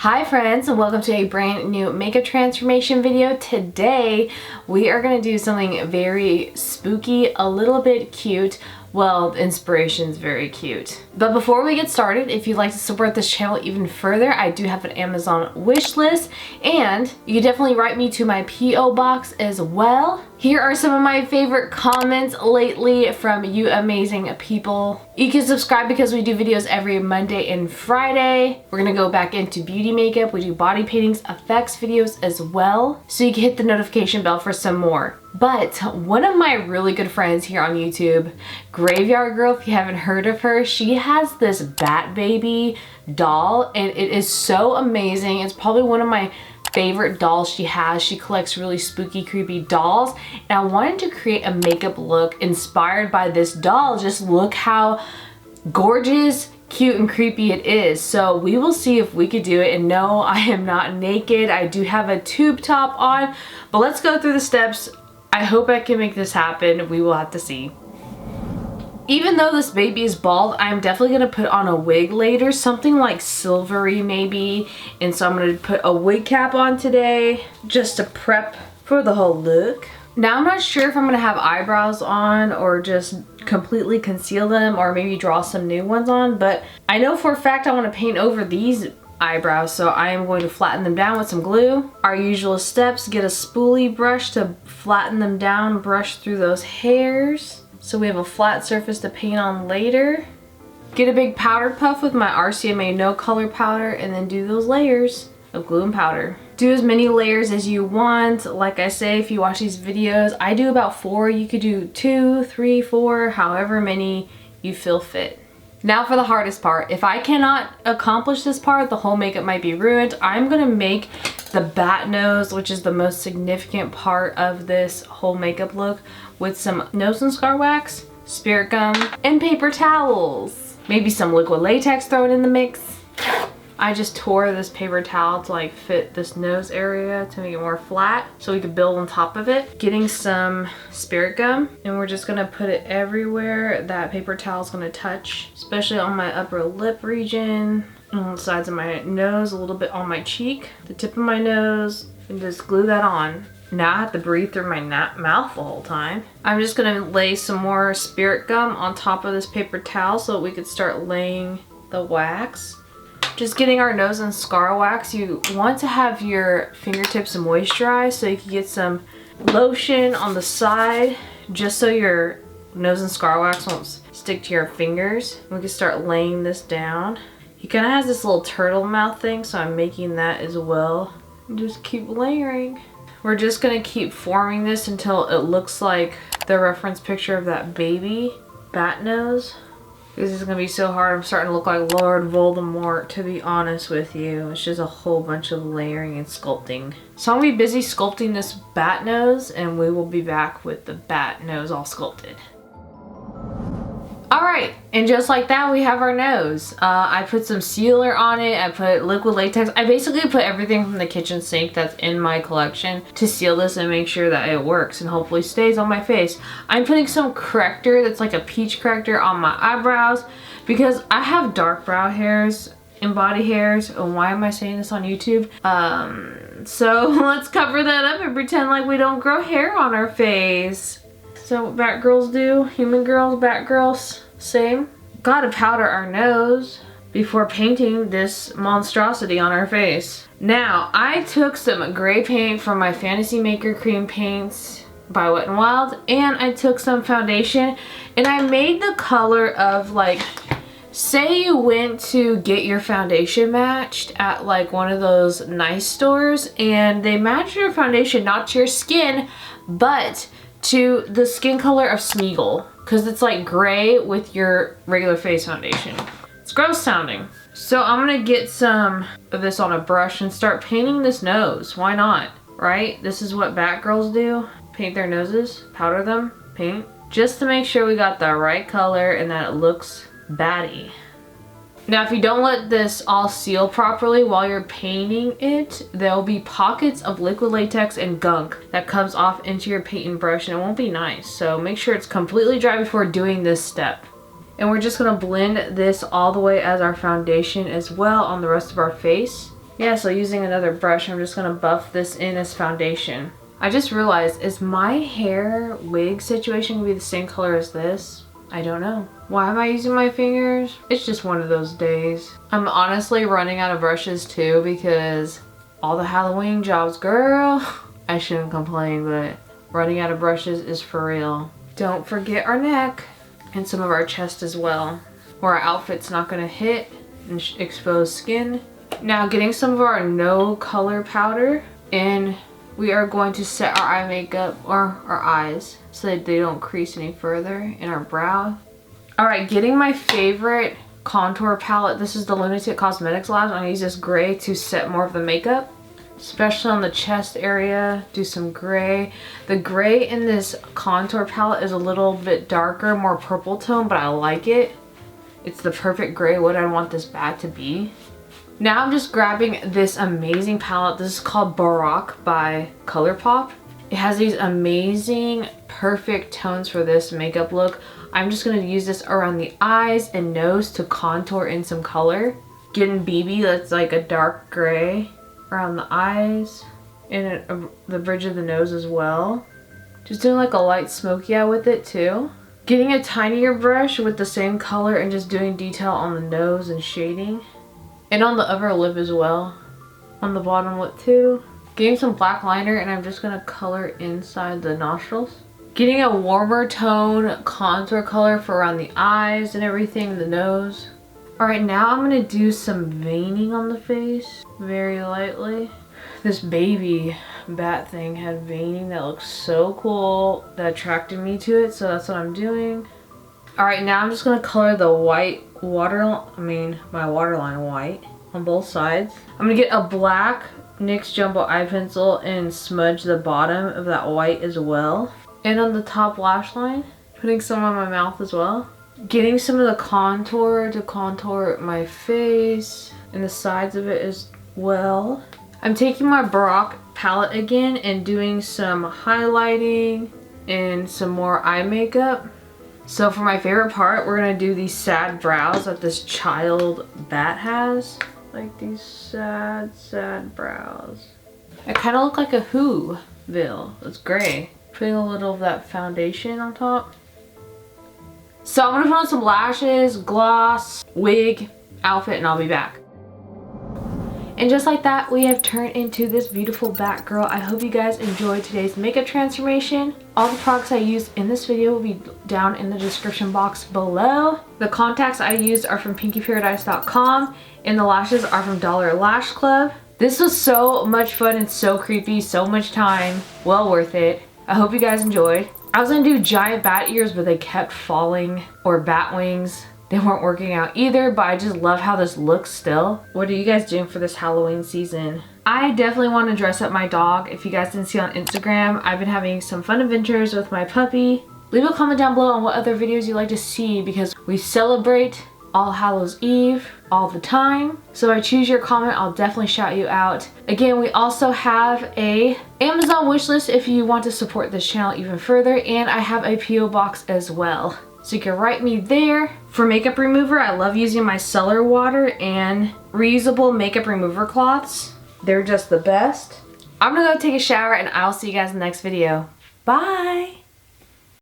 Hi friends, and welcome to a brand new makeup transformation video. Today we are going to do something very spooky, a little bit cute. Well, the inspiration's very cute. But before we get started, if you'd like to support this channel even further, I do have an Amazon wish list, and you can definitely write me to my P.O. box as well. Here are some of my favorite comments lately from you amazing people. You can subscribe because we do videos every Monday and Friday. We're gonna go back into beauty makeup. We do body paintings, effects videos as well. So you can hit the notification bell for some more. But one of my really good friends here on YouTube, Graveyard Girl, if you haven't heard of her, she has this Bat Baby doll and it is so amazing. It's probably one of my favorite dolls she has. She collects really spooky, creepy dolls, and I wanted to create a makeup look inspired by this doll. Just look how gorgeous, cute, and creepy it is. So we will see if we could do it. And no, I am not naked. I do have a tube top on, but let's go through the steps. I hope I can make this happen. We will have to see. Even though this baby is bald, I'm definitely going to put on a wig later, something like silvery maybe. And so I'm going to put a wig cap on today just to prep for the whole look. Now I'm not sure if I'm going to have eyebrows on or just completely conceal them or maybe draw some new ones on, but I know for a fact I want to paint over these eyebrows, so I am going to flatten them down with some glue. Our usual steps: get a spoolie brush to flatten them down, brush through those hairs so we have a flat surface to paint on later. Get a big powder puff with my RCMA no color powder and then do those layers of glue and powder. Do as many layers as you want. Like I say, if you watch these videos, I do about 4. You could do 2, 3, 4, however many you feel fit. Now for the hardest part. If I cannot accomplish this part, the whole makeup might be ruined. I'm gonna make the bat nose, which is the most significant part of this whole makeup look, with some nose and scar wax, spirit gum, and paper towels. Maybe some liquid latex thrown in the mix. I just tore this paper towel to like fit this nose area to make it more flat so we could build on top of it. Getting some spirit gum, and we're just gonna put it everywhere that paper towel is gonna touch, especially on my upper lip region, on the sides of my nose, a little bit on my cheek, the tip of my nose, and just glue that on. Now I have to breathe through my mouth the whole time. I'm just gonna lay some more spirit gum on top of this paper towel so that we could start laying the wax. Just getting our nose and scar wax. You want to have your fingertips moisturized so you can get some lotion on the side just so your nose and scar wax won't stick to your fingers. We can start laying this down. He kind of has this little turtle mouth thing, so I'm making that as well. And just keep layering. We're just gonna keep forming this until it looks like the reference picture of that baby bat nose. This is gonna be so hard. I'm starting to look like Lord Voldemort, to be honest with you. It's just a whole bunch of layering and sculpting. So I'm gonna be busy sculpting this bat nose, and we will be back with the bat nose all sculpted. Alright, and just like that, we have our nose. I put some sealer on it. I put liquid latex. I basically put everything from the kitchen sink that's in my collection to seal this and make sure that it works and hopefully stays on my face. I'm putting some corrector that's like a peach corrector on my eyebrows because I have dark brow hairs and body hairs. And why am I saying this on YouTube? So let's cover that up and pretend like we don't grow hair on our face. So what bat girls do, human girls, bat girls, same. Gotta powder our nose before painting this monstrosity on our face. Now, I took some gray paint from my Fantasy Maker Cream Paints by Wet n Wild, and I took some foundation, and I made the color of, like, say you went to get your foundation matched at like one of those nice stores, and they match your foundation not to your skin, but to the skin color of Smeagol, because it's like gray with your regular face foundation. It's gross sounding. So I'm gonna get some of this on a brush and start painting this nose. Why not, right? This is what bat girls do. Paint their noses, powder them, paint, just to make sure we got the right color and that it looks batty. Now, if you don't let this all seal properly while you're painting it, there'll be pockets of liquid latex and gunk that comes off into your painting brush, and it won't be nice. So make sure it's completely dry before doing this step. And we're just gonna blend this all the way as our foundation as well on the rest of our face. Yeah, so using another brush, I'm just gonna buff this in as foundation. I just realized, is my hair wig situation gonna be the same color as this? I don't know. Why am I using my fingers? It's just one of those days. I'm honestly running out of brushes too because all the Halloween jobs, girl. I shouldn't complain, but running out of brushes is for real. Don't forget our neck and some of our chest as well, where our outfit's not gonna hit and expose skin. Now getting some of our no color powder, and we are going to set our eye makeup or our eyes so that they don't crease any further in our brow. All right, getting my favorite contour palette. This is the Lunatic Cosmetics Labs. I'm gonna use this gray to set more of the makeup, especially on the chest area. Do some gray. The gray in this contour palette is a little bit darker, more purple tone, but I like it. It's the perfect gray, what I want this bag to be. Now I'm just grabbing this amazing palette. This is called Baroque by Colourpop. It has these amazing, perfect tones for this makeup look. I'm just gonna use this around the eyes and nose to contour in some color. Getting BB, that's like a dark gray around the eyes and the bridge of the nose as well. Just doing like a light smoky eye with it too. Getting a tinier brush with the same color and just doing detail on the nose and shading. And on the upper lip as well. On the bottom lip too. Getting some black liner and I'm just gonna color inside the nostrils. Getting a warmer tone contour color for around the eyes and everything, the nose. Alright, now I'm gonna do some veining on the face, very lightly. This baby bat thing had veining that looks so cool, that attracted me to it, so that's what I'm doing. Alright, now I'm just gonna color the white my waterline white on both sides. I'm gonna get a black NYX Jumbo eye pencil and smudge the bottom of that white as well. And on the top lash line, putting some on my mouth as well. Getting some of the contour to contour my face and the sides of it as well. I'm taking my Baroque palette again and doing some highlighting and some more eye makeup. So for my favorite part, we're gonna do these sad brows that this child bat has. Like these sad, sad brows. I kind of look like a Whoville. It's gray. Putting a little of that foundation on top. So I'm gonna put on some lashes, gloss, wig, outfit, and I'll be back. And just like that, we have turned into this beautiful Batgirl. I hope you guys enjoyed today's makeup transformation. All the products I used in this video will be down in the description box below. The contacts I used are from pinkyparadise.com and the lashes are from Dollar Lash Club. This was so much fun and so creepy, so much time. Well worth it. I hope you guys enjoyed. I was gonna do giant bat ears, but they kept falling, or bat wings. They weren't working out either, but I just love how this looks still. What are you guys doing for this Halloween season? I definitely want to dress up my dog. If you guys didn't see on Instagram, I've been having some fun adventures with my puppy. Leave a comment down below on what other videos you'd like to see because we celebrate All Hallows Eve all the time. So if I choose your comment, I'll definitely shout you out. Again, we also have a Amazon wishlist if you want to support this channel even further, and I have a PO box as well. So you can write me there. For makeup remover, I love using my cellar water and reusable makeup remover cloths. They're just the best. I'm gonna go take a shower and I'll see you guys in the next video. Bye!